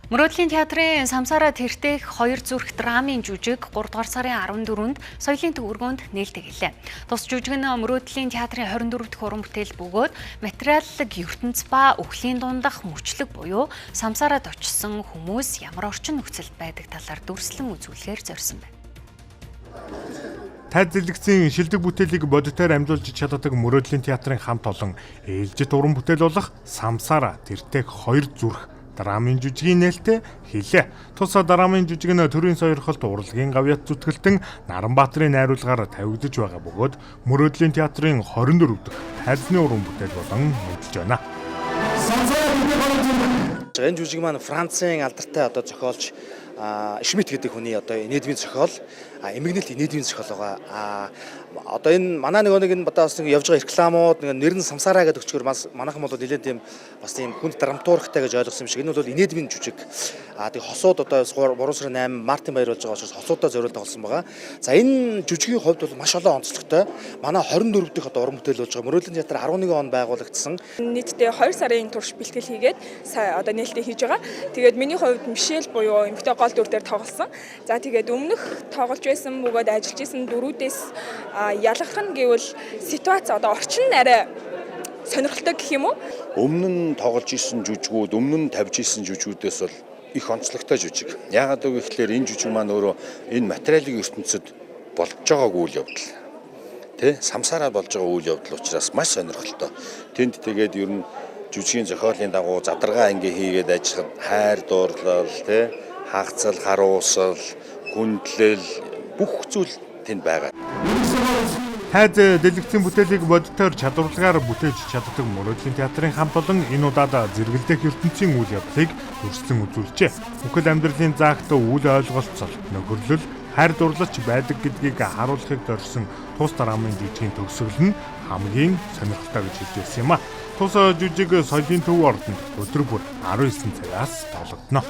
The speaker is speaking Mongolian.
Мөрөөдлийн театрын Самсара тэртех 2 зүрх драмын жүжиг 3 дугаар сарын 14-нд соёлын төвөргөнд нээлттэй гэлээ. Тус жүжиг нь Мөрөөдлийн театрын 24 дахь уран бүтээл бөгөөд материаллог ертөнц ба өхлийн дундах мөчлөг буюу Самсарад очсон хүмүүс ямар орчин нөхцөлд байдаг талаар дүрслэн үзүүлэхээр зорьсон байна. Тайз зэлэгцийн шилдэг бүтээлийг бодитоор амжуулж чаддаг Мөрөөдлийн театрын хамт олон ээлжит уран бүтээл болох Самсара тэртех 2 зүрх драмын жүжигийн нээлттэй хийлээ. Тус драмын жүжиг нь төрийн сойрхолт урлагийн гавьяат зүтгэлтэн Наранбаатарын найруулгаар тавигдж байгаа бөгөөд Мөрөөдлийн театрын 24 дахь тайзны уран бүтээл болон нээлтж байна. Энэ жүжиг маань Францын алдартай зохиолч Шмидт гэдэг хүний инээдмийн зохиол, эмгэнэлт инээдмийн зохиол байгаа. Энэ манай нэг явж байгаа рекламууд нэр нь Самсараа гэдэг өчгөр манайхан бол нэлээд тийм бас тийм хүнд драматургтай гэж ойлгосон юм шиг. Энэ бол инээдмийн жүжиг. Тэг хосууд 3 сарын 8 Мартин баяр болж байгаа учраас хосуудаа зориулж болсон байгаа. За энэ жүжигийн хувьд бол маш олон онцлогтой. Манай 24 дахь уран бүтээл болж байгаа. Мөрөөдлийн театр 11 он байгуулагдсан. Нийтдээ 2 сарын турш бэлтгэл хийгээд нээлттэй хийж байгаа. Тэгээд миний хувьд Мишель буюу эмэгтэй гол дүр дээр тоглосон. За тэгээд өмнөх тоглож байсан бөгөөд ажиллаж исэн дөрүүдээс ялгах нь гэвэл ситуац орчин арай сонирхолтой гэх юм уу? Өмнө нь тоглож исэн жүжигүүд, өмнө нь тавьж исэн жүжигүүдээс бол их онцлогтой жүжиг. Яагаад гэвэл энэ жүжиг маань өөрөө энэ материалын ертөнцид болж байгаагүй үйл явдал. Самсараа болж байгаа үйл явдал учраас маш сонирхолтой. Тэнд тэгээд ер нь жүжигийн зохиолын дагуу задаргаа ингээ хийгээд ажиллахад хайр дуурлал, хагцал, харуусал, хүндлэл бүх зүйл тэнд байгаа. Тайз дэлгэцийн бүтээлийг бодитоор чадварлагаар бүтээж чаддаг Мөрөөдлийн театрын хамт олон энэ удаад зэрэгэлдэх ертөнцийн үйл явдлыг дүрслэн үзүүлжээ. Бүхэл амьдралын заагт үйл ойлголцол, нөхөрлөл, хайр дурлалч байдаг гэдгийг харуулахыг зорьсон тус драмын жүжигийн төгсгөл нь хамгийн сонирхолтой гэж хэлсэн юм а. Тус жүжиг соёлын төв ордонд өдөр бүр 19 цагаас тоглогдно.